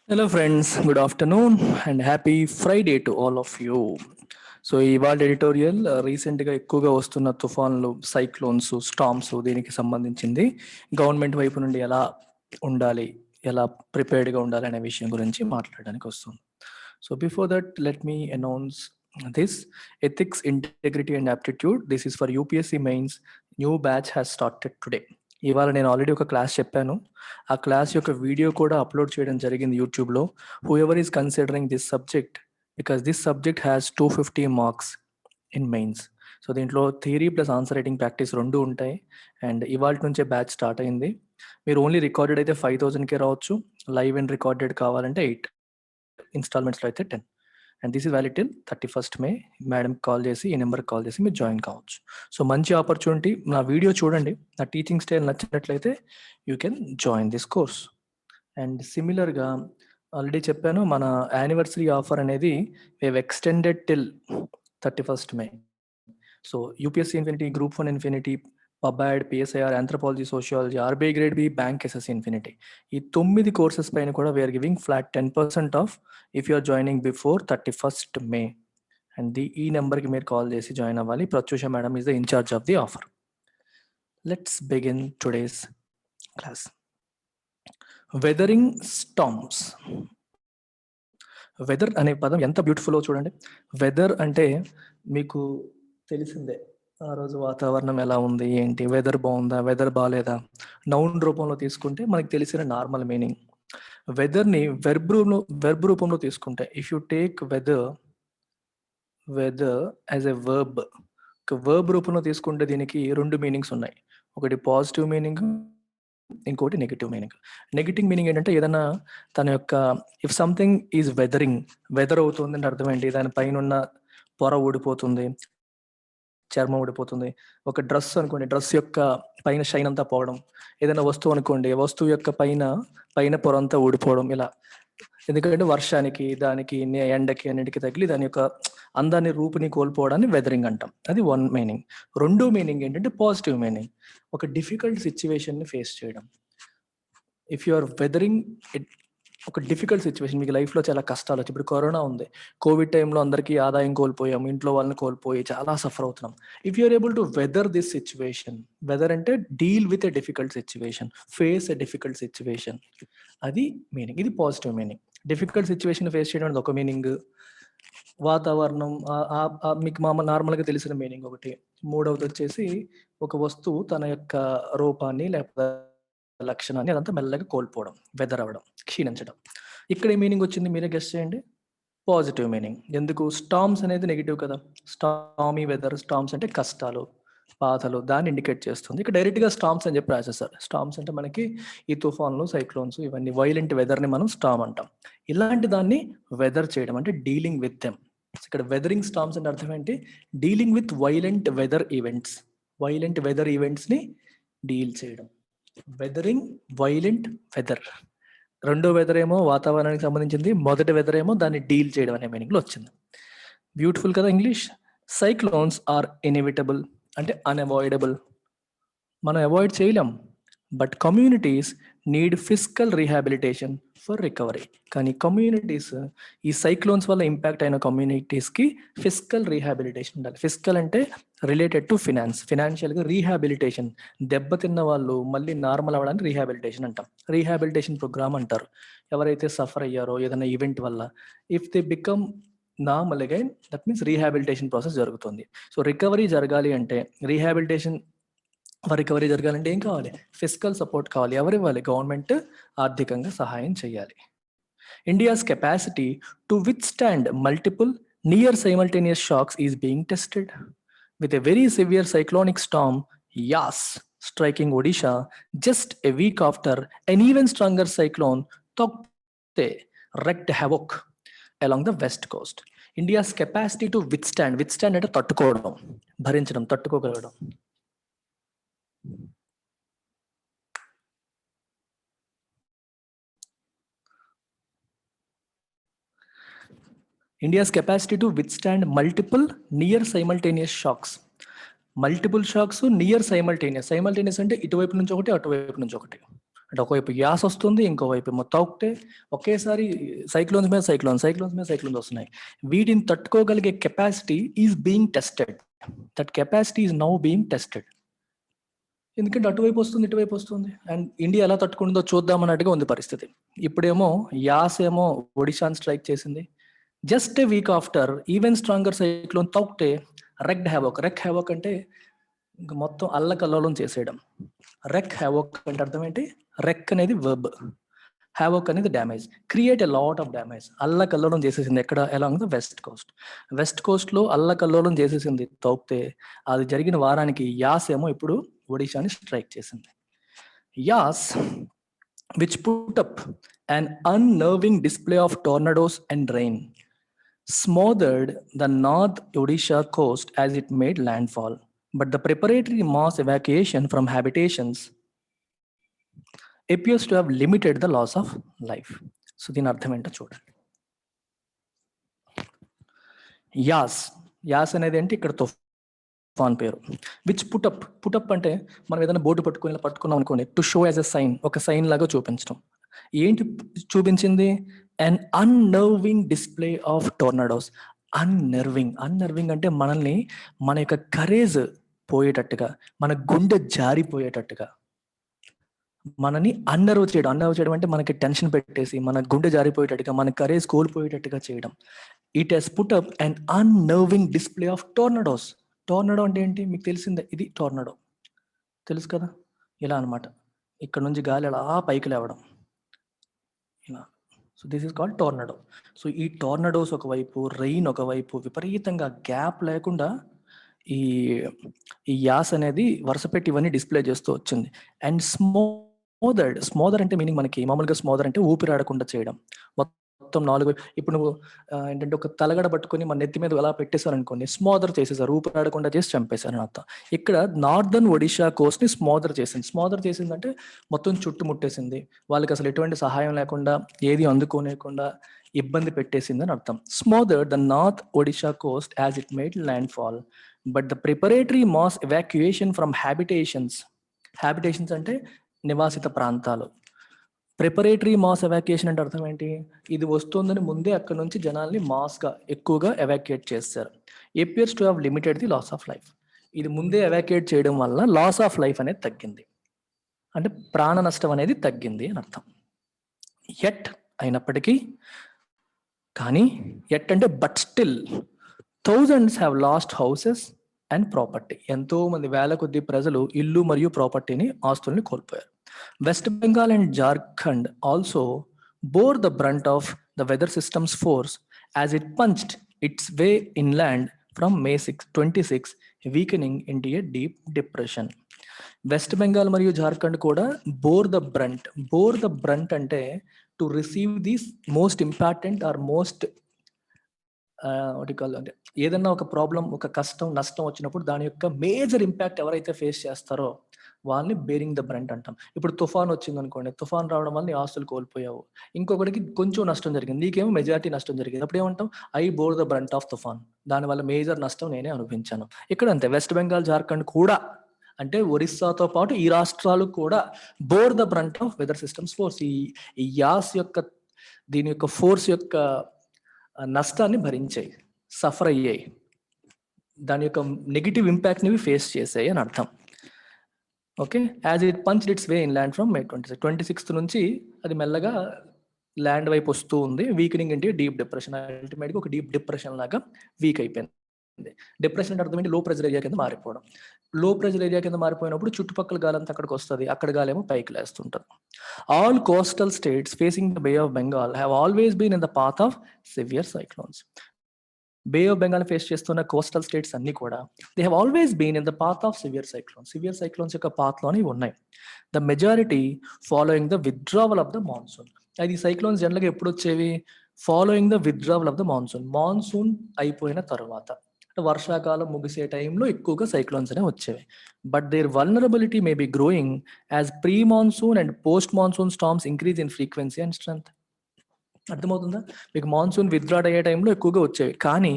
Hello friends, good afternoon and happy Friday to all of you. So ఇవాళ editorial రీసెంట్గా ఎక్కువగా వస్తున్న తుఫాన్లు, సైక్లోన్స్, స్టామ్స్ దీనికి సంబంధించింది. గవర్నమెంట్ వైపు నుండి ఎలా ఉండాలి, ఎలా ప్రిపేర్డ్గా ఉండాలి అనే విషయం గురించి మాట్లాడడానికి వస్తుంది. So before that let me announce this ethics, integrity and aptitude. This is for UPSC mains. New batch has started today. ఇవాళ నేను ఆల్రెడీ ఒక క్లాస్ చెప్పాను. ఆ క్లాస్ యొక్క వీడియో కూడా అప్లోడ్ చేయడం జరిగింది యూట్యూబ్లో. Whoever is considering this subject, because this subject has 250 marks in mains. So దీంట్లో theory plus answer writing practice రెండు ఉంటాయి. అండ్ ఇవాళ నుంచే బ్యాచ్ స్టార్ట్ అయింది. మీరు ఓన్లీ రికార్డెడ్ అయితే 5,000కే రావచ్చు. లైవ్ అండ్ రికార్డెడ్ కావాలంటే 8, ఇన్స్టాల్మెంట్స్లో అయితే 10. And this is valid till 31st May. Madam call చేసి, ఈ నెంబర్కి కాల్ చేసి మీరు జాయిన్ కావచ్చు. సో మంచి ఆపర్చునిటీ. నా వీడియో చూడండి, నా టీచింగ్ స్టైల్ నచ్చినట్లయితే you can join this course. And సిమిలర్గా ఆల్రెడీ చెప్పాను, మన యానివర్సరీ ఆఫర్ అనేది we've extended till 31st May. So UPSC infinity, group 1 infinity, pubad, PSIR, anthropology, sociology, RBI grade B, bank SSC infinity, ఈ 9 courses పైన కూడా we're giving flat 10% off if you are joining before 31st May. And ఈ నెంబర్కి మీరు call చేసి join అవ్వాలి. Pratyusha madam is the in charge of the offer. Let's begin today's class. Weathering storms. Weather అనే పదం ఎంత బ్యూటిఫుల్లో చూడండి. వెదర్ అంటే మీకు తెలిసిందే, ఆ రోజు వాతావరణం ఎలా ఉంది, ఏంటి, వెదర్ బాగుందా, వెదర్ బాగాలేదా. నౌన్ రూపంలో తీసుకుంటే మనకి తెలిసిన నార్మల్ మీనింగ్. వెదర్ని వెర్బ్ రూపంలో తీసుకుంటే, if you take weather as a verb రూపంలో తీసుకుంటే దీనికి రెండు మీనింగ్స్ ఉన్నాయి. ఒకటి పాజిటివ్ మీనింగ్, ఇంకోటి నెగిటివ్ మీనింగ్. నెగిటివ్ మీనింగ్ ఏంటంటే ఏదైనా తన యొక్క ఇఫ్ సంథింగ్ ఈజ్ వెదర్ అవుతుంది అంటే అర్థం ఏంటి, దాని పైన ఉన్న పొర ఊడిపోతుంది, చర్మం ఊడిపోతుంది. ఒక డ్రెస్ అనుకోండి, డ్రెస్ యొక్క పైన షైన్ అంతా పోవడం. ఏదైనా వస్తువు అనుకోండి, వస్తువు యొక్క పైన పొర అంతా ఊడిపోవడం. ఇలా ఎందుకంటే వర్షానికి, దానికి, ఎండకి, అన్నిటికి తగిలి దాని యొక్క అందాన్ని, రూపుని కోల్పోవడాన్ని వెదరింగ్ అంటాం. అది వన్ మీనింగ్. రెండో మీనింగ్ ఏంటంటే పాజిటివ్ మీనింగ్. ఒక డిఫికల్ట్ సిచ్యువేషన్ని ఫేస్ చేయడం. ఇఫ్ యు ఆర్ వెదరింగ్ ఒక డిఫికల్ట్ సిచ్యువేషన్, మీకు లైఫ్లో చాలా కష్టాలు వచ్చి, ఇప్పుడు కరోనా ఉంది, కోవిడ్ టైంలో అందరికీ ఆదాయం కోల్పోయాం, ఇంట్లో వాళ్ళని కోల్పోయి చాలా సఫర్ అవుతున్నాం. If you are able to weather this situation, weather అంటే deal with a difficult situation, face a difficult situation, అది మీనింగ్. ఇది positive meaning. Difficult situation face చేయడం అనేది ఒక మీనింగ్. వాతావరణం మీకు నార్మల్గా తెలిసిన మీనింగ్ ఒకటి. మూడవది వచ్చేసి ఒక వస్తువు తన యొక్క రూపాన్ని లేకపోతే లక్షణాన్ని అదంతా మెల్లగా కోల్పోవడం, వెదర్ అవ్వడం, క్షీణించడం. ఇక్కడ ఏ మీనింగ్ వచ్చింది మీరే గెస్ చేయండి. Positive meaning. ఎందుకు? స్టామ్స్ అనేది నెగిటివ్ కదా. స్టామీ వెదర్, స్టామ్స్ అంటే కష్టాలు, బాధలు, దాన్ని ఇండికేట్ చేస్తుంది. ఇక్కడ డైరెక్ట్గా స్టామ్స్ అని చెప్పి రాసేస్తారు. స్టామ్స్ అంటే మనకి ఈ తుఫాన్లు, సైక్లోన్స్, ఇవన్నీ వైలెంట్ వెదర్ని మనం స్టామ్ అంటాం. ఇలాంటి దాన్ని వెదర్ చేయడం అంటే డీలింగ్ విత్ దెమ్. ఇక్కడ వెదరింగ్ స్టామ్స్ అంటే అర్థం ఏంటి? Dealing with violent weather events. Violent weather ఈవెంట్స్ని డీల్ చేయడం. Weathering violent weather. రెండో వెదర్ ఏమో వాతావరణానికి సంబంధించింది, మొదటి వెదర్ ఏమో దాన్ని డీల్ చేయడం అనే మీనింగ్లో వచ్చింది. బ్యూటిఫుల్ కదా ఇంగ్లీష్. సైక్లోన్స్ ఆర్ ఇన్ఎవిటబుల్ అంటే అన్అవాయిడబుల్, మనం అవాయిడ్ చేయలేం. But communities need physical rehabilitation for recovery. కానీ కమ్యూనిటీస్, ఈ సైక్లోన్స్ వల్ల ఇంపాక్ట్ అయిన కమ్యూనిటీస్కి ఫిజికల్ రీహాబిలిటేషన్ ఉండాలి. ఫిజికల్ అంటే రిలేటెడ్ టు ఫినాన్షియల్గా రీహాబిలిటేషన్. దెబ్బతిన్న వాళ్ళు మళ్ళీ నార్మల్ అవ్వడానికి రీహాబిలిటేషన్ అంటాం. రీహాబిలిటేషన్ ప్రోగ్రామ్ అంటారు. ఎవరైతే సఫర్ అయ్యారో ఏదైనా ఈవెంట్ వల్ల, if they become normal again, that means rehabilitation process జరుగుతుంది. సో రికవరీ జరగాలి అంటే, రికవరీ జరగాలంటే ఏం కావాలి? ఫిజికల్ సపోర్ట్ కావాలి. ఎవరు ఇవ్వాలి? గవర్నమెంట్ ఆర్థికంగా సహాయం చేయాలి. India's capacity to withstand multiple near simultaneous shocks is being tested with a very severe cyclonic storm Yaas striking Odisha just a week after an even stronger cyclone Tauktae wreaked havoc along the west coast. India's capacity to withstand అంటే తట్టుకోవడం, భరించడం, తట్టుకోగలగడం. India's capacity to withstand multiple near simultaneous shocks. Multiple shocks, near simultaneous. Simultaneous అంటే ఇటువైపు నుంచి ఒకటి, అటువైపు నుంచి ఒకటి. అంటే ఒకవైపు యాస వస్తుంది, ఇంకోవైపు ఏమో తౌక్తే, ఒకేసారి సైక్లోన్స్ మీద సైక్లోన్స్ వస్తున్నాయి. వీటిని తట్టుకోగలిగే capacity is being tested. That capacity is now being tested. ఎందుకంటే అటువైపు వస్తుంది, ఇటువైపు వస్తుంది, అండ్ ఇండియా ఎలా తట్టుకుంటుందో చూద్దామన్నట్టుగా ఉంది పరిస్థితి. ఇప్పుడేమో యాస్ ఏమో ఒడిశాని స్ట్రైక్ చేసింది. Just a week after even stronger cyclone Tauktae wreck havoc అంటే ఇంకా మొత్తం అల్లకల్లోలం చేసేయడం. రెక్ హ్యావోక్ అంటే అర్థం ఏంటి? రెక్ అనేది వర్బ్, హ్యావోక్ అనేది damage, create a lot of damage. అల్లకల్లోలం చేసేసింది. ఎక్కడ? అలాంగ్ ద వెస్ట్ కోస్ట్ లో అల్లకల్లోలం చేసేసింది తౌక్తే. అది జరిగిన వారానికి యాస్ ఏమో ఇప్పుడు ఒడిశాని స్ట్రైక్ చేసింది. Yaas which put up an unnerving display of tornadoes and rain, smothered the North Odisha coast as it made landfall. But the preparatory mass evacuation from habitations appears to have limited the loss of life. So దీని అర్థం ఏంటో చూడండి. As అనేది ఏంటి? ఇక్కడ తుఫాన్ పేరు. Which put up అంటే మనం ఏదైనా బోర్డు పట్టుకున్నాం అనుకోండి, to show as a sign, ఒక సైన్ లాగా చూపించడం. ఏంటి చూపించింది? అన్ అన్నర్వింగ్ డిస్ప్లే ఆఫ్ టోర్నాడోస్. అన్నర్వింగ్ అంటే మనల్ని, మన యొక్క కరేజ్ పోయేటట్టుగా, మన గుండె జారిపోయేటట్టుగా, మనని అన్నర్వ్ చేయడం అంటే మనకి టెన్షన్ పెట్టేసి, మన గుండె జారిపోయేటట్టుగా, మన కరేజ్ కోల్పోయేటట్టుగా చేయడం. It has put up an unnerving display of tornadoes. Tornado అంటే ఏంటి? మీకు తెలిసిందే, ఇది టోర్నాడో తెలుసు కదా, ఇలా అనమాట. ఇక్కడ నుంచి గాలి అలా పైకి లేవడం ఇలా. So this is called tornado. So ఈ టోర్నాడోస్ ఒకవైపు, రెయిన్ ఒకవైపు, విపరీతంగా గ్యాప్ లేకుండా ఈ యాస్ అనేది వరుస పెట్టి ఇవన్నీ డిస్ప్లే చేస్తూ వచ్చింది. అండ్ స్మోదర్ అంటే మీనింగ్ మనకి మామూలుగా స్మోదర్ అంటే ఊపిరాడకుండా చేయడం. మొత్తం 4 ఇప్పుడు నువ్వు ఏంటంటే ఒక తలగడ పట్టుకొని మన నెత్తి మీద అలా పెట్టేశారు అనుకోండి, స్మోదర్ చేసేసారు, ఊపిరాడకుండా చేసి చంపేశారు అని అర్థం. ఇక్కడ నార్దర్న్ ఒడిషా కోస్ట్ ని స్మోదర్ చేసిందంటే మొత్తం చుట్టుముట్టేసింది, వాళ్ళకి అసలు ఎటువంటి సహాయం లేకుండా, ఏది అందుకోలేకుండా ఇబ్బంది పెట్టేసింది అని అర్థం. Smother the north Odisha coast as it made landfall, but the preparatory mass evacuation from habitations అంటే నివాసిత ప్రాంతాలు. ప్రిపరేటరీ మాస్ ఎవాక్యుయేషన్ అంటే అర్థం ఏంటి? ఇది వస్తుందని ముందే అక్కడ నుంచి జనాల్ని మాస్గా ఎక్కువగా ఎవాక్యుయేట్ చేస్తారు. Appears to have limited the loss of life. ఇది ముందే ఎవాక్యుయేట్ చేయడం వల్ల లాస్ ఆఫ్ లైఫ్ అనేది తగ్గింది, అంటే ప్రాణ నష్టం అనేది తగ్గింది అని అర్థం. ఎట్ అయినప్పటికీ, కానీ ఎట్ అంటే but still thousands have lost houses and property. ఎంతో మంది, వేల కొద్ది ప్రజలు ఇల్లు మరియు ప్రాపర్టీని, ఆస్తుల్ని కోల్పోయారు. West Bengal and Jharkhand also bore the brunt of the weather system's force as it punched its way inland from May 26, weakening into a deep depression. West Bengal మరియు జార్ఖండ్ కూడా బోర్ ద బ్రంట్ అంటే to receive this most important or most అంటే ఏదన్నా ఒక problem, ఒక కష్టం, నష్టం వచ్చినప్పుడు దాని యొక్క మేజర్ ఇంపాక్ట్ ఎవరైతే ఫేస్ చేస్తారో వాళ్ళని బేరింగ్ ద బ్రంట్ అంటాం. ఇప్పుడు తుఫాన్ వచ్చింది అనుకోండి, తుఫాన్ రావడం వల్ల నీ ఆస్తులు కోల్పోయావు, ఇంకొకటికి కొంచెం నష్టం జరిగింది, నీకేమో మెజారిటీ నష్టం జరిగింది. అప్పుడు ఏమంటాం? I bore the brunt of తుఫాన్, దానివల్ల మేజర్ నష్టం నేనే అనుభవించాను. ఇక్కడ అంతే, వెస్ట్ బెంగాల్, జార్ఖండ్ కూడా, అంటే ఒరిస్సాతో పాటు ఈ రాష్ట్రాలు కూడా bore the brunt of weather systems force. ఈ యాస్ యొక్క, దీని యొక్క ఫోర్స్ యొక్క నష్టాన్ని భరించాయి, సఫర్ అయ్యాయి, దాని యొక్క నెగిటివ్ ఇంపాక్ట్ ని ఫేస్ చేసాయి అని అర్థం. Okay, as it punched it's way in land from May 26 నుంచి అది మెల్లగా ల్యాండ్ వైపు వస్తూ ఉంది, వీకనింగ్ ఇంటి డీప్ డిప్రెషన్. అల్టిమేట్గా ఒక డీప్ డిప్రెషన్ లాగా వీక్ అయిపోయింది. డిప్రెషన్ అంటే అర్థం ఏంటి? లో ప్రెజర్ ఏరియా కింద మారిపోవడం. లో ప్రెజర్ ఏరియా కింద మారిపోయినప్పుడు చుట్టుపక్కల గాలి అంతా అక్కడికి వస్తుంది, అక్కడ గాలి ఏమో పైకి లేస్తుంటారు. All coastal states facing the bay of Bengal have always been in the path of severe cyclones. Bay of Bengal face చేస్తున్న కోస్టల్ స్టేట్స్ అన్ని కూడా they have always been in the path of severe cyclones యొక్క పాత్లోనే ఉన్నాయి. The majority following the withdrawal of the monsoon. అది cyclones జనరల్గా ఎప్పుడు వచ్చేవి? Following the withdrawal of the monsoon అయిపోయిన తర్వాత, అంటే వర్షాకాలం ముగిసే టైంలో ఎక్కువగా సైక్లోన్స్ అనేవి వచ్చేవి. But their vulnerability may be growing as pre monsoon and post monsoon storms increase in frequency and strength. అర్థమవుతుందా? మీకు మాన్సూన్ విత్డ్రాడ్ అయ్యే టైంలో ఎక్కువగా వచ్చేవి. కానీ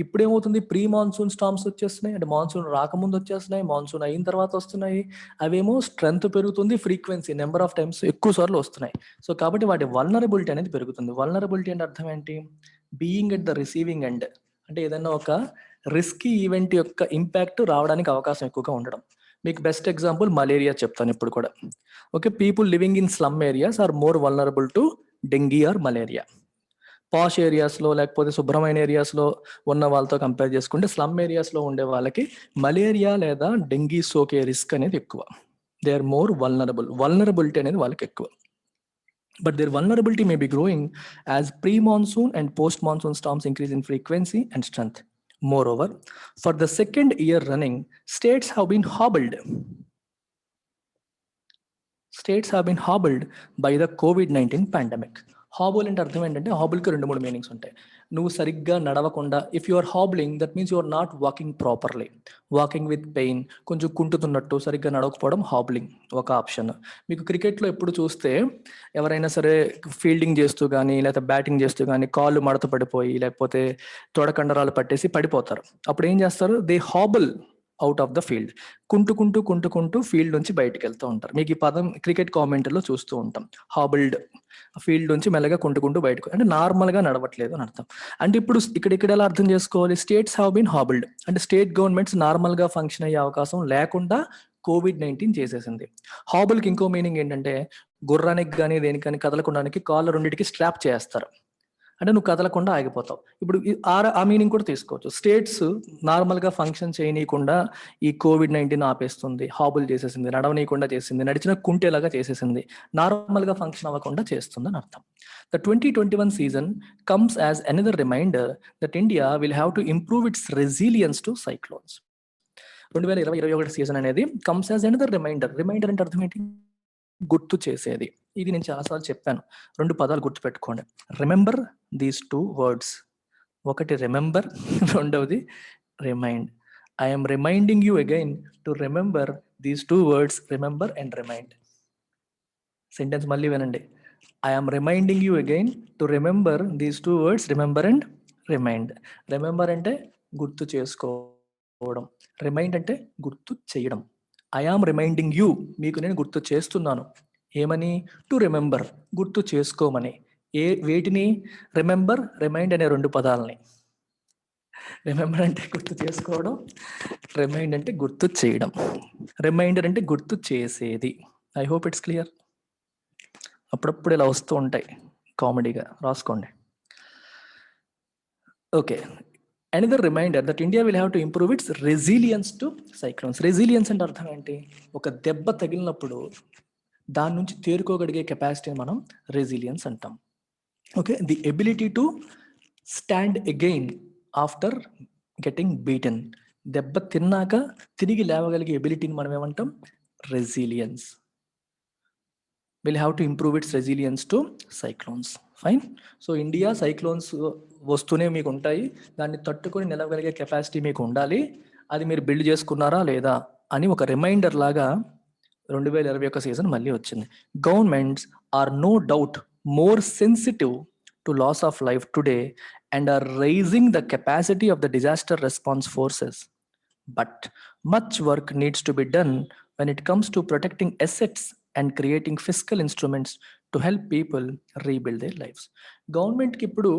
ఇప్పుడేమవుతుంది, ప్రీ మాన్సూన్ స్టార్మ్స్ వచ్చేస్తున్నాయి. అంటే మాన్సూన్ రాకముందు వచ్చేస్తున్నాయి, మాన్సూన్ అయిన తర్వాత వస్తున్నాయి. అవేమో స్ట్రెంత్ పెరుగుతుంది, ఫ్రీక్వెన్సీ నెంబర్ ఆఫ్ టైమ్స్ ఎక్కువ సార్లు వస్తున్నాయి. సో కాబట్టి వాటి వల్నరబిలిటీ అనేది పెరుగుతుంది. వల్నరబిలిటీ అంటే అర్థం ఏంటి? Being at the receiving end, అంటే ఏదైనా ఒక రిస్కీ ఈవెంట్ యొక్క ఇంపాక్ట్ రావడానికి అవకాశం ఎక్కువగా ఉండడం. మీకు బెస్ట్ ఎగ్జాంపుల్ మలేరియా చెప్తాను ఇప్పుడు కూడా. Okay, people living in slum areas are more vulnerable to dengue or malaria. Posh ఏరియాస్లో లేకపోతే శుభ్రమైన ఏరియాస్లో ఉన్న వాళ్ళతో కంపేర్ చేసుకుంటే స్లమ్ ఏరియాస్లో ఉండే వాళ్ళకి మలేరియా లేదా డెంగీ సోకే రిస్క్ అనేది ఎక్కువ. దే ఆర్ మోర్ వల్నరబిలిటీ అనేది వాళ్ళకి ఎక్కువ. But their vulnerability may be growing as pre-monsoon and post-monsoon storms increase in frequency and strength. Moreover, for the second year running, states have been hobbled by the COVID-19 pandemic. హాబుల్ అంటే అర్థం ఏంటంటే, హాబుల్కి 2-3 meanings ఉంటాయి. నువ్వు సరిగ్గా నడవకుండా, if you are hobbling that means you are not walking properly, walking with pain, కొంచెం కుంటుతున్నట్టు సరిగ్గా నడవకపోవడం హాబ్లింగ్ ఒక ఆప్షన్. మీకు క్రికెట్లో ఎప్పుడు చూస్తే ఎవరైనా సరే ఫీల్డింగ్ చేస్తూ కానీ లేకపోతే బ్యాటింగ్ చేస్తూ కానీ కాళ్ళు మడత పడిపోయి లేకపోతే తొడకండరాలు పట్టేసి పడిపోతారు. అప్పుడు ఏం చేస్తారు? They hobble out of the field. కుంటూ ఫీల్డ్ నుంచి బయటకు వెళ్తూ ఉంటారు. మీకు ఈ పదం క్రికెట్ కామెంటరీలో చూస్తూ ఉంటాం. హాబుల్డ్, ఫీల్డ్ నుంచి మెల్లగా కుంటూ బయటకు, అంటే నార్మల్గా నడవట్లేదు అని అర్థం. అంటే ఇప్పుడు ఇక్కడ ఎలా అర్థం చేసుకోవాలి? స్టేట్స్ హ్యావ్ బీన్ హాబుల్డ్ అంటే స్టేట్ గవర్నమెంట్స్ నార్మల్గా ఫంక్షన్ అయ్యే అవకాశం లేకుండా COVID-19 చేసేసింది. హాబుల్కి ఇంకో మీనింగ్ ఏంటంటే, గుర్రానికి కానీ దేనికని కదలకుండానికి కాళ్ళ రెండింటికి స్ట్రాప్ చేస్తారు, అంటే నువ్వు కదలకుండా ఆగిపోతావు. ఇప్పుడు ఆ మీనింగ్ కూడా తీసుకోవచ్చు. స్టేట్స్ నార్మల్గా ఫంక్షన్ చేయనీయకుండా ఈ COVID-19 ఆపేస్తుంది, హాబుల్ చేసేసింది, నడవనీయకుండా చేసింది, నడిచిన కుంటేలాగా చేసేసింది, నార్మల్గా ఫంక్షన్ అవ్వకుండా చేస్తుంది అని అర్థం. The 2021 season comes as another reminder that India will have to improve its resilience to cyclones. 2020-21 season అనేది comes as another reminder. Reminder అంటే అర్థం ఏంటి? గుర్తు చేసేది. ఇది నేను చాలాసార్లు చెప్పాను. 2 పదాలు గుర్తుపెట్టుకోండి. Remember these 2 words. ఒకటి రిమెంబర్, రెండవది remind. I'm reminding you again to remember these 2 words, remember and remind. Sentence మళ్ళీ వినండి. I'm reminding you again to remember these 2 words, remember and remind. Remember అంటే గుర్తు చేసుకోవడం, రిమైండ్ అంటే గుర్తు చేయడం. ఐ ఆమ్ రిమైండింగ్ యూ, మీకు నేను గుర్తు చేస్తున్నాను. ఏమని? టు రిమెంబర్, గుర్తు చేసుకోమని. వేటిని? రిమెంబర్, రిమైండ్ అనే 2 పదాలని. రిమెంబర్ అంటే గుర్తు చేసుకోవడం, రిమైండ్ అంటే గుర్తు చేయడం, రిమైండర్ అంటే గుర్తు చేసేది. I hope it's clear. అప్పుడప్పుడు ఇలా వస్తూ ఉంటాయి కామెడీగా, రాసుకోండి. Okay, another reminder that India will have to improve its resilience to cyclones. Resilience అంటే అర్థం ఏంటి? ఒక దెబ్బ తగిలినప్పుడు దాని నుంచి తేరుకోగలిగే కెపాసిటీని మనం రెసిలియన్స్ అంటాం. Okay, the ability to stand again after getting beaten. దెబ్బ తిన్నాక తిరిగి లేవగలిగే ఎబిలిటీని మనం ఏమంటాం? Resilience. Will have to improve its resilience to cyclones. Fine. So India cyclones వస్తూనే మీకు ఉంటాయి, దాన్ని తట్టుకొని నిలవగలిగే కెపాసిటీ మీకు ఉండాలి. అది మీరు బిల్డ్ చేసుకున్నారా లేదా అని ఒక రిమైండర్ లాగా 2021 సీజన్ మళ్ళీ వచ్చింది. Governments are no doubt more sensitive to loss of life today and are raising the capacity of the disaster response forces. But much work needs to be done when it comes to protecting assets and creating fiscal instruments to help people rebuild their lives. గవర్నమెంట్కి ఇప్పుడు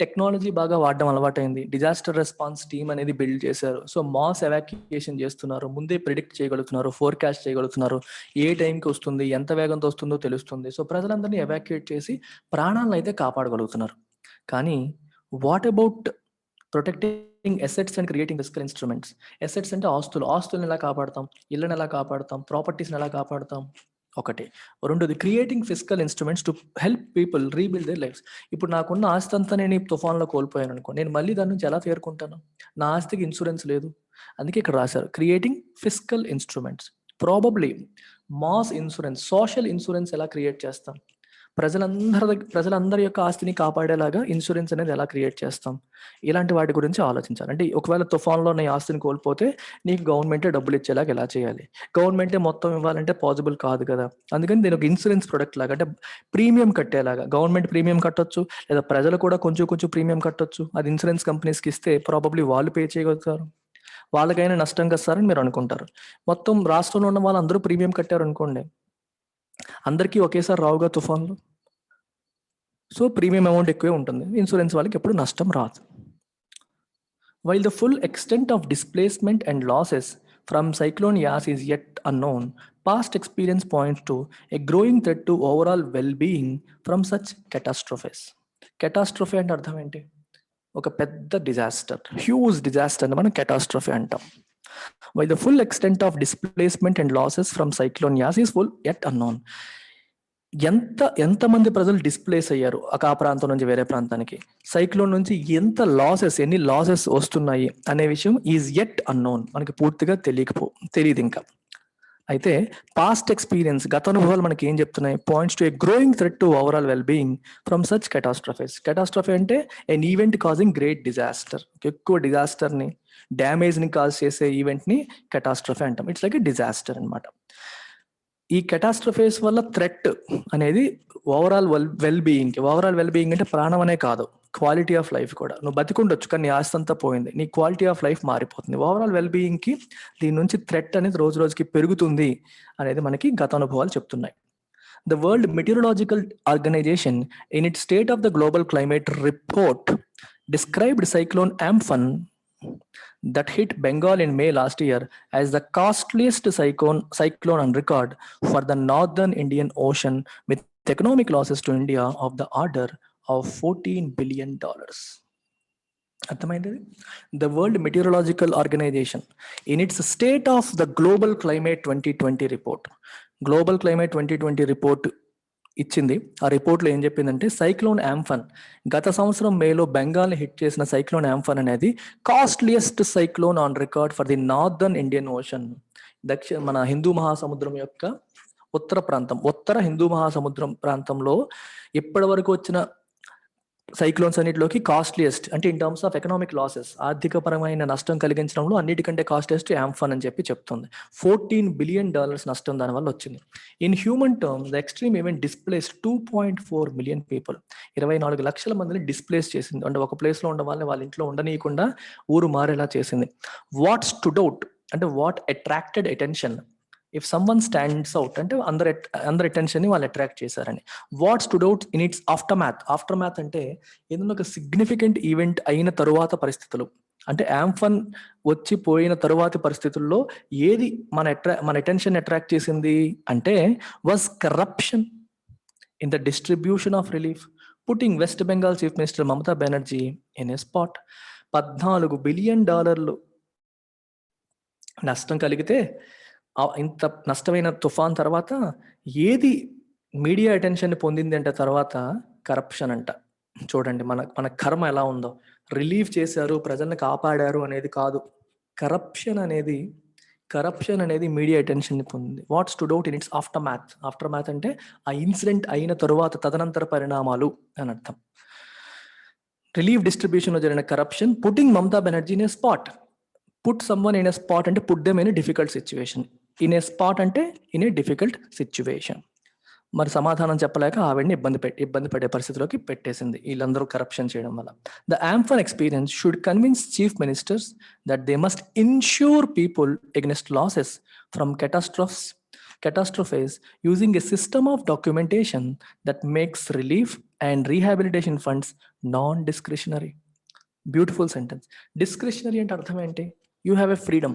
technology బాగా వాడడం అలవాటైంది. Disaster response team అనేది build చేశారు. So mass evacuation చేస్తున్నారు, ముందే predict చేయగలుగుతున్నారు, ఫోర్కాస్ట్ చేయగలుగుతున్నారు, ఏ టైంకి వస్తుంది, ఎంత వేగంతో వస్తుందో తెలుస్తుంది. సో ప్రజలందరినీ ఎవాక్యుయేట్ చేసి ప్రాణాలను అయితే కాపాడగలుగుతున్నారు. కానీ what about protecting assets and creating fiscal instruments? Assets అంటే ఆస్తులను ఎలా కాపాడతాం, ఇళ్ళని ఎలా కాపాడతాం, ప్రాపర్టీస్ని ఎలా కాపాడతాం? ఒకటి. రెండోది creating fiscal instruments to help people rebuild there lifes. ఇప్పుడు నాకున్న ఆస్తి అంతా నేను ఈ తుఫాన్లో కోల్పోయాను అనుకో, నేను మళ్ళీ దాని నుంచి ఎలా తేరుకుంటాను? నా ఆస్తికి ఇన్సూరెన్స్ లేదు. అందుకే ఇక్కడ రాశారు creating fiscal instruments. Probably mass insurance, social insurance ఎలా క్రియేట్ చేస్తాం? ప్రజలందరి యొక్క ఆస్తిని కాపాడేలాగా ఇన్సూరెన్స్ అనేది ఎలా క్రియేట్ చేస్తాం, ఇలాంటి వాటి గురించి ఆలోచించాలి. అంటే ఒకవేళ తుఫాన్లో నీ ఆస్తిని కోల్పోతే నీకు గవర్నమెంటే డబ్బులు ఇచ్చేలాగా ఎలా చేయాలి, గవర్నమెంటే మొత్తం ఇవ్వాలంటే పాసిబుల్ కాదు కదా. అందుకని దీని ఒక ఇన్సూరెన్స్ ప్రొడక్ట్ లాగా, అంటే ప్రీమియం కట్టేలాగా, గవర్నమెంట్ ప్రీమియం కట్టొచ్చు, లేదా ప్రజలు కూడా కొంచెం ప్రీమియం కట్టొచ్చు. అది ఇన్సూరెన్స్ కంపెనీస్కి ఇస్తే ప్రాబబ్లీ వాళ్ళు పే చేయగలుగుతారు, వాళ్ళకైనా నష్టం కస్తారని మీరు అనుకుంటారు. మొత్తం రాష్ట్రంలో ఉన్న వాళ్ళందరూ ప్రీమియం కట్టారు అనుకోండి, అందరికీ ఒకేసారి రావుగా తుఫాన్లు. సో ప్రీమియం అమౌంట్ ఎక్కువే ఉంటుంది, ఇన్సూరెన్స్ వాళ్ళకి ఎప్పుడు నష్టం రాదు. While the full extent of displacement and losses from Cyclone Yas is yet unknown, past experience points to a growing threat to overall well-being from such catastrophes. Catastrophe అంటే అర్థం ఏంటి? ఒక పెద్ద డిజాస్టర్, హ్యూజ్ డిజాస్టర్ అని మనం catastrophe అంటాం. While the full extent of displacement and losses from Cyclone Yas is yet unknown. ఎంతమంది ప్రజలు డిస్ప్లేస్ అయ్యారు ఆ ప్రాంతం నుంచి వేరే ప్రాంతానికి, సైక్లోన్ నుంచి ఎంత లాసెస్, ఎన్ని లాసెస్ వస్తున్నాయి అనే విషయం ఈజ్ యెట్ అన్నోన్, మనకి పూర్తిగా తెలియదు ఇంకా. అయితే పాస్ట్ ఎక్స్పీరియన్స్, గత అనుభవాలు మనకి ఏం చెప్తున్నాయి? Points to a growing threat to overall well being from such catastrophes. Catastrophe అంటే an event causing great disaster, ఎక్కువ డిజాస్టర్ని, డ్యామేజ్ని కాజ్ చేసే ఈవెంట్ని కెటాస్ట్రఫీ అంటాం. ఇట్స్ లైక్ ఎ డిజాస్టర్ అనమాట. ఈ కెటాస్ట్రఫీస్ వల్ల థ్రెట్ అనేది ఓవరాల్ వెల్ బీయింగ్ అంటే ప్రాణం అనే కాదు, క్వాలిటీ ఆఫ్ లైఫ్ కూడా. నువ్వు బతికుండొచ్చు కానీ నీ ఆస్తి అంతా పోయింది, నీ క్వాలిటీ ఆఫ్ లైఫ్ మారిపోతుంది. ఓవరాల్ వెల్ బీయింగ్కి దీని నుంచి థ్రెట్ అనేది రోజు రోజుకి పెరుగుతుంది అనేది మనకి గత అనుభవాలు చెప్తున్నాయి. The World Meteorological Organization in its State of the Global Climate report described cyclone Amphan that hit Bengal in May last year as the costliest cyclone on record for the northern Indian Ocean, with economic losses to India of the order of $14 billion. అర్థమైంది? The World Meteorological Organization in its State of the Global Climate 2020 report, Global Climate 2020 report ఇచ్చింది. ఆ రిపోర్ట్లో ఏం చెప్పిందంటే, cyclone యాంఫన్, గత సంవత్సరం మేలో బెంగాల్ని hit చేసిన సైక్లోన్ యాంఫన్ అనేది costliest cyclone on record for the northern Indian ocean. మన హిందూ మహాసముద్రం యొక్క ఉత్తర హిందూ మహాసముద్రం ప్రాంతంలో ఇప్పటి వరకు వచ్చిన సైక్లోన్స్ అన్నిటిలోకి కాస్ట్లియస్ట్, అంటే in terms of economic losses, ఆర్థికపరమైన నష్టం కలిగించడంలో అన్నిటికంటే కాస్ట్లియస్ట్ యాంఫన్ అని చెప్తుంది. $14 బిలియన్ నష్టం దానివల్ల వచ్చింది. In human terms the extreme event displaced 2.4 million people. 24 లక్షల మందిని డిస్ప్లేస్ చేసింది. అంటే ఒక ప్లేస్లో ఉన్న వాళ్ళని వాళ్ళ ఇంట్లో ఉండనీయకుండా ఊరు మారేలా చేసింది. వాట్ స్టుడ్ అవుట్ అంటే what attracted attention. If someone stands out అంటే అందరి అటెన్షన్ ని వాళ్ళు అట్రాక్ట్ చేశారని. What stood out in it's after math అంటే ఏదైనా ఒక సిగ్నిఫికెంట్ ఈవెంట్ అయిన తరువాత పరిస్థితులు, అంటే యాంఫన్ వచ్చి పోయిన తరువాతి పరిస్థితుల్లో ఏది మన అటెన్షన్ అట్రాక్ట్ చేసింది అంటే was corruption in the distribution of relief, putting west Bengal chief minister Mamata Banerjee in a spot. $14 billion నష్టం కలిగితే ఇంత నష్టమైన తుఫాన్ తర్వాత ఏది మీడియా అటెన్షన్ పొందింది అంటే తర్వాత కరప్షన్ అంట. చూడండి మన కర్మ ఎలా ఉందో. రిలీఫ్ చేశారు, ప్రజల్ని కాపాడారు అనేది కాదు, కరప్షన్ అనేది మీడియా అటెన్షన్ ని పొందింది. What stood out in it's after math అంటే ఆ ఇన్సిడెంట్ అయిన తరువాత తదనంతర పరిణామాలు అని అర్థం. రిలీఫ్ డిస్ట్రిబ్యూషన్ లో జరిగిన corruption, putting Mamata Banerjee in a spot. Put someone in a spot అంటే put them in a difficult situation. In a spot అంటే ఇన్ ఏ డిఫికల్ట్ సిచ్యువేషన్. మరి సమాధానం చెప్పలేక ఆవిడని ఇబ్బంది పడే పరిస్థితిలోకి పెట్టేసింది వీళ్ళందరూ కరప్షన్ చేయడం వల్ల. The Amphan experience should convince chief ministers that they must ensure people against losses from catastrophes using a system of documentation that makes relief and rehabilitation funds non-discretionary. Beautiful sentence. Discretionary అంటే అర్థం ఏంటి? You have a freedom,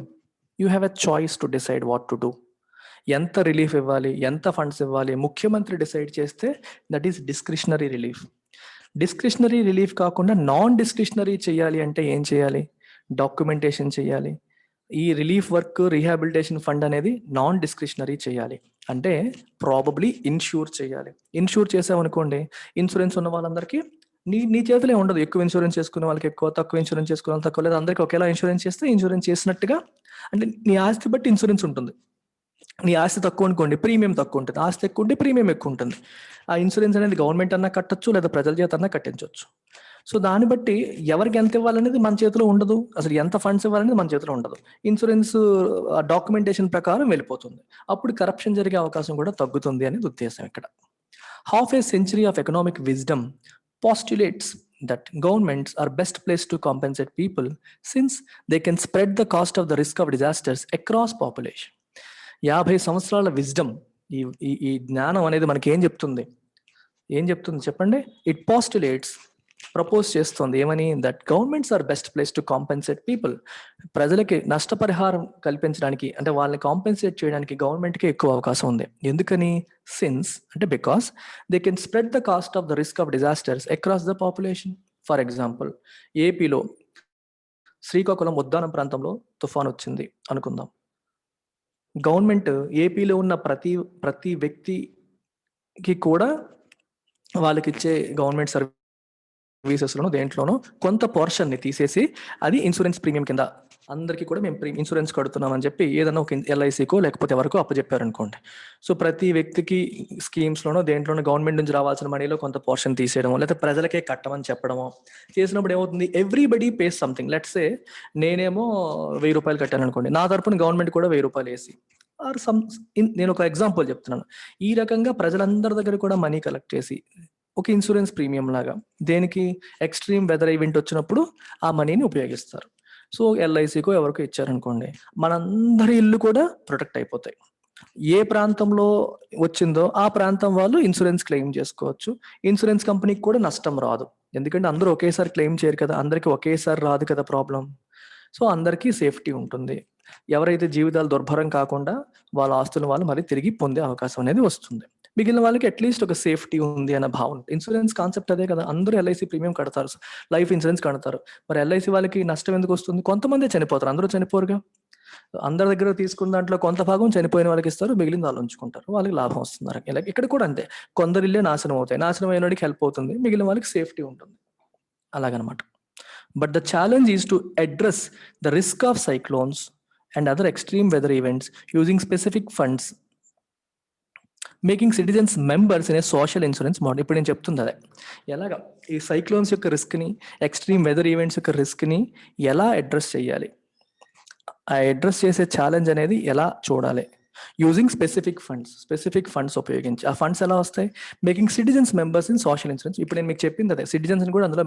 you have a choice to decide what to do. ఎంత relief ఇవ్వాలి, ఎంత funds ఇవ్వాలి ముఖ్యమంత్రి decide చేస్తే that is discretionary relief. Discretionary relief కాకుండా నాన్ డిస్క్రిషనరీ చేయాలి అంటే ఏం చేయాలి? డాక్యుమెంటేషన్ చేయాలి. ఈ రిలీఫ్ వర్క్, రీహాబిలిటేషన్ ఫండ్ అనేది నాన్ డిస్క్రిషనరీ చేయాలి. అంటే ప్రాబబ్లీ ఇన్ష్యూర్ చేయాలి. ఇన్ష్యూర్ చేసామనుకోండి, ఇన్సూరెన్స్ ఉన్న వాళ్ళందరికీ నీ చేతిలో ఉండదు. ఎక్కువ ఇన్సూరెన్స్ చేసుకునే వాళ్ళకి ఎక్కువ, తక్కువ ఇన్సూరెన్స్ చేసుకునే వాళ్ళకి తక్కువ, లేదా అందరికీ ఒకేలా ఇన్సూరెన్స్ చేస్తే ఇన్సూరెన్స్ చేసినట్టుగా, అంటే నీ ఆస్తి బట్టి ఇన్సూరెన్స్ ఉంటుంది. నీ ఆస్తి తక్కువ అనుకోండి, ప్రీమియం తక్కువ ఉంటుంది. ఆస్తి ఎక్కువ ఉంటే ప్రీమియం ఎక్కువ ఉంటుంది. ఆ ఇన్సూరెన్స్ అనేది గవర్నమెంట్ అన్నా కట్టొచ్చు, లేదా ప్రజల చేత అన్నా కట్టించవచ్చు. సో దాన్ని బట్టి ఎవరికి ఎంత ఇవ్వాలనేది మన చేతిలో ఉండదు, అసలు ఎంత ఫండ్స్ ఇవ్వాలనేది మన చేతిలో ఉండదు. ఇన్సూరెన్స్ డాక్యుమెంటేషన్ ప్రకారం వెళ్ళిపోతుంది. అప్పుడు కరప్షన్ జరిగే అవకాశం కూడా తగ్గుతుంది అనేది ఉద్దేశం ఇక్కడ. Half a century of economic wisdom postulates that governments are best placed to compensate people since they can spread the cost of the risk of disasters across population. 50 సంవత్సరాల విజ్డమ్, ఈ ఈ జ్ఞానం అనేది మనకి ఏం చెప్తుంది చెప్పండి. ఇట్ పాస్టులేట్స్, ప్రపోజ్ చేస్తుంది ఏమని, that governments are best place to compensate people. ప్రజలకి నష్టపరిహారం కల్పించడానికి, అంటే వాళ్ళని కాంపెన్సేట్ చేయడానికి గవర్నమెంట్కి ఎక్కువ అవకాశం ఉంది. ఎందుకని? సిన్స్ అంటే because they can spread the cost of the risk of disasters across the population. For example, ఏపీలో శ్రీకాకుళం ఉద్దానం ప్రాంతంలో తుఫాన్ వచ్చింది అనుకుందాం. గవర్నమెంట్ ఏపీలో ఉన్న ప్రతి వ్యక్తికి కూడా వాళ్ళకి ఇచ్చే గవర్నమెంట్ సర్వీసెస్లోనూ దేంట్లోనూ కొంత పోర్షన్ని తీసేసి అది ఇన్సూరెన్స్ ప్రీమియం కింద అందరికీ కూడా మేము ఇన్సూరెన్స్ కడుతున్నాం అని చెప్పి ఏదైనా ఒక ఎల్ఐసికో లేకపోతే ఎవరికో అప్పచెప్పారనుకోండి. సో ప్రతి వ్యక్తికి స్కీమ్స్లోనో దేంట్లోనో గవర్నమెంట్ నుంచి రావాల్సిన మనీలో కొంత పోర్షన్ తీసేయడమో, లేకపోతే ప్రజలకే కట్టమని చెప్పడమో చేసినప్పుడు ఏమవుతుంది, everybody pays something. Let's say నేనేమో 1000 రూపాయలు కట్టాను అనుకోండి, నా తరపున గవర్నమెంట్ కూడా 1000 రూపాయలు వేసి ఆర్ నేను ఒక ఎగ్జాంపుల్ చెప్తున్నాను. ఈ రకంగా ప్రజలందరి దగ్గర కూడా మనీ కలెక్ట్ చేసి ఒక ఇన్సూరెన్స్ ప్రీమియం లాగా దేనికి, ఎక్స్ట్రీమ్ వెదర్ ఈవెంట్ వచ్చినప్పుడు ఆ మనీని ఉపయోగిస్తారు. సో ఎల్ఐసికో ఎవరికో ఇచ్చారనుకోండి, మనందరి ఇల్లు కూడా ప్రొటెక్ట్ అయిపోతాయి. ఏ ప్రాంతంలో వచ్చిందో ఆ ప్రాంతం వాళ్ళు ఇన్సూరెన్స్ క్లెయిమ్ చేసుకోవచ్చు. ఇన్సూరెన్స్ కంపెనీకి కూడా నష్టం రాదు, ఎందుకంటే అందరూ ఒకేసారి క్లెయిమ్ చేయరు కదా, అందరికీ ఒకేసారి రాదు కదా ప్రాబ్లం. సో అందరికీ సేఫ్టీ ఉంటుంది. ఎవరైతే జీవితాలు దుర్భరం కాకుండా వాళ్ళ ఆస్తులు వాళ్ళు మరి తిరిగి పొందే అవకాశం అనేది వస్తుంది. మిగిలిన వాళ్ళకి అట్లీస్ట్ ఒక సేఫ్టీ ఉంది అన్న భావన. ఇన్సూరెన్స్ కాన్సెప్ట్ అదే కదా, అందరూ ఎల్ఐసి ప్రీమియం కడతారు, లైఫ్ ఇన్సూరెన్స్ కడతారు. మరి ఎల్ఐసి వాళ్ళకి నష్టం ఎందుకు వస్తుంది? కొంతమంది చనిపోతారు, అందరూ చనిపోరుగా. అందరి దగ్గర తీసుకున్న దాంట్లో కొంత భాగం చనిపోయిన వాళ్ళకి ఇస్తారు, మిగిలిన వాళ్ళు ఉంచుకుంటారు, వాళ్ళకి లాభం వస్తున్నారు. ఇలా ఇక్కడ కూడా అంతే, కొందరు ఇల్లే నాశనం అవుతాయి, నాశనం అయిన వాడికి హెల్ప్ అవుతుంది, మిగిలిన వాళ్ళకి సేఫ్టీ ఉంటుంది, అలాగనమాట. But the challenge is to address the risk of cyclones and other extreme weather events using specific funds, making citizens members in a social insurance model. ఇప్పుడు నేను చెప్తుంది అదే, ఎలాగా ఈ సైక్లోన్స్ యొక్క రిస్క్ని, ఎక్స్ట్రీమ్ వెదర్ ఈవెంట్స్ యొక్క రిస్క్ని ఎలా అడ్రస్ చేయాలి, ఆ అడ్రస్ చేసే ఛాలెంజ్ అనేది ఎలా చూడాలి, యూజింగ్ స్పెసిఫిక్ ఫండ్స్ ఉపయోగించి. ఆ ఫండ్స్ ఎలా వస్తాయి? Making citizens members in social insurance. ఇప్పుడు నేను మీకు చెప్పింది అదే, సిటిజన్స్ కూడా అందులో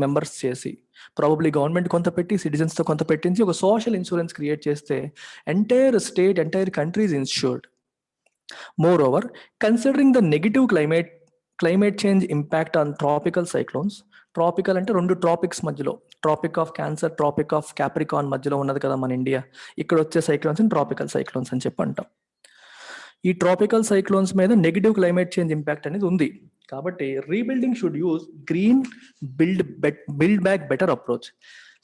మెంబర్స్ చేసి, ప్రాబబ్లీ గవర్నమెంట్ కొంత పెట్టి, సిటిజన్స్తో కొంత పెట్టించి ఒక సోషల్ ఇన్సూరెన్స్ క్రియేట్ చేస్తే entire state, entire country is insured. Moreover, considering the negative climate change impact on tropical cyclones, tropical అంటే 2 ట్రాపిక్స్ మధ్యలో, tropic of cancer, tropic of capricorn మధ్యలో ఉన్నది కదా మన ఇండియా. ఇక్కడ వచ్చే సైక్లోన్స్ ట్రాపికల్ సైక్లోన్స్ అని చెప్పి అంటాం. ఈ ట్రాపికల్ సైక్లోన్స్ మీద నెగిటివ్ క్లైమేట్ చేంజ్ ఇంపాక్ట్ అనేది ఉంది. కాబట్టి rebuilding should use green build back better approach.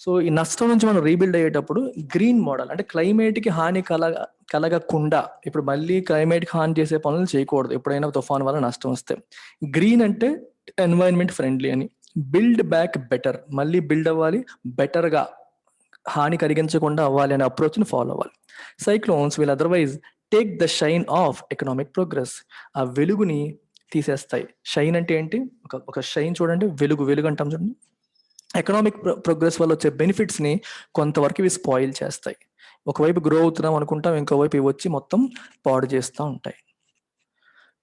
So ఈ నష్టం నుంచి మనం రీబిల్డ్ అయ్యేటప్పుడు గ్రీన్ మోడల్, అంటే క్లైమేట్కి హాని కలగకుండా, ఇప్పుడు మళ్ళీ క్లైమేట్కి హాని చేసే పనులు చేయకూడదు ఎప్పుడైనా తుఫాన్ వల్ల నష్టం వస్తే. గ్రీన్ అంటే ఎన్వైరన్మెంట్ ఫ్రెండ్లీ అని, బిల్డ్ బ్యాక్ బెటర్, మళ్ళీ బిల్డ్ అవ్వాలి, బెటర్గా, హాని కలిగించకుండా అవ్వాలి అనే అప్రోచ్ని ఫాలో అవ్వాలి. Cyclones will otherwise take the shine of economic progress. ఆ వెలుగుని తీసేస్తాయి. షైన్ అంటే ఏంటి? ఒక షైన్ చూడండి, వెలుగు అంటాం చూడండి. ఎకనామిక్ ప్రోగ్రెస్ వల్ల వచ్చే బెనిఫిట్స్ని కొంతవరకు ఇవి స్పాయిల్ చేస్తాయి. ఒకవైపు గ్రో అవుతున్నాం అనుకుంటాం, ఇంకోవైపు ఇవి వచ్చి మొత్తం పాడు చేస్తూ ఉంటాయి.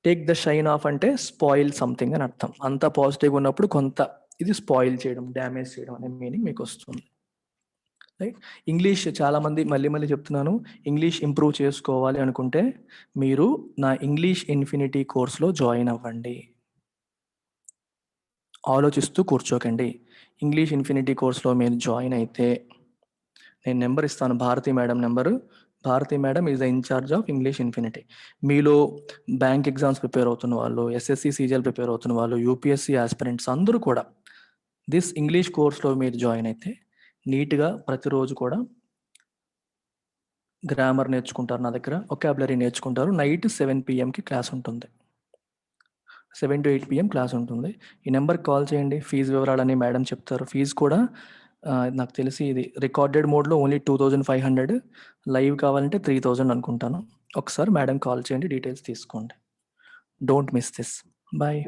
టేక్ ద షైన్ ఆఫ్ అంటే స్పాయిల్ సంథింగ్ అని అర్థం. అంతా పాజిటివ్ ఉన్నప్పుడు కొంత ఇది స్పాయిల్ చేయడం, డ్యామేజ్ చేయడం అనే మీనింగ్ మీకు వస్తుంది. రైట్. ఇంగ్లీష్ చాలామంది, మళ్ళీ చెప్తున్నాను, ఇంగ్లీష్ ఇంప్రూవ్ చేసుకోవాలి అనుకుంటే మీరు నా ఇంగ్లీష్ ఇన్ఫినిటీ కోర్స్లో జాయిన్ అవ్వండి. ఆలోచిస్తూ కూర్చోకండి. ఇంగ్లీష్ ఇన్ఫినిటీ కోర్స్లో మీరు జాయిన్ అయితే నేను నెంబర్ ఇస్తాను, Bharati madam number. Bharati madam is the in charge of English infinity. మీలో బ్యాంక్ ఎగ్జామ్స్ ప్రిపేర్ అవుతున్న వాళ్ళు, ఎస్ఎస్సి సీజీఎల్ ప్రిపేర్ అవుతున్న వాళ్ళు, యూపీఎస్సీ ఆస్పిరెంట్స్ అందరూ కూడా దిస్ ఇంగ్లీష్ కోర్స్లో మీరు జాయిన్ అయితే నీట్గా ప్రతిరోజు కూడా గ్రామర్ నేర్చుకుంటారు, నా దగ్గర వొకాబులరీ నేర్చుకుంటారు. నైట్ 7 PM క్లాస్ ఉంటుంది, 7 to 8 PM క్లాస్ ఉంటుంది. ఈ నెంబర్కి కాల్ చేయండి. ఫీజు వివరాలని మేడం చెప్తారు. ఫీజు కూడా నాకు తెలిసి ఇది రికార్డెడ్ మోడ్లో ఓన్లీ 2500, లైవ్ కావాలంటే 3000 అనుకుంటాను. ఒకసారి మేడం కాల్ చేయండి, డీటెయిల్స్ తీసుకోండి. Don't miss this. బాయ్.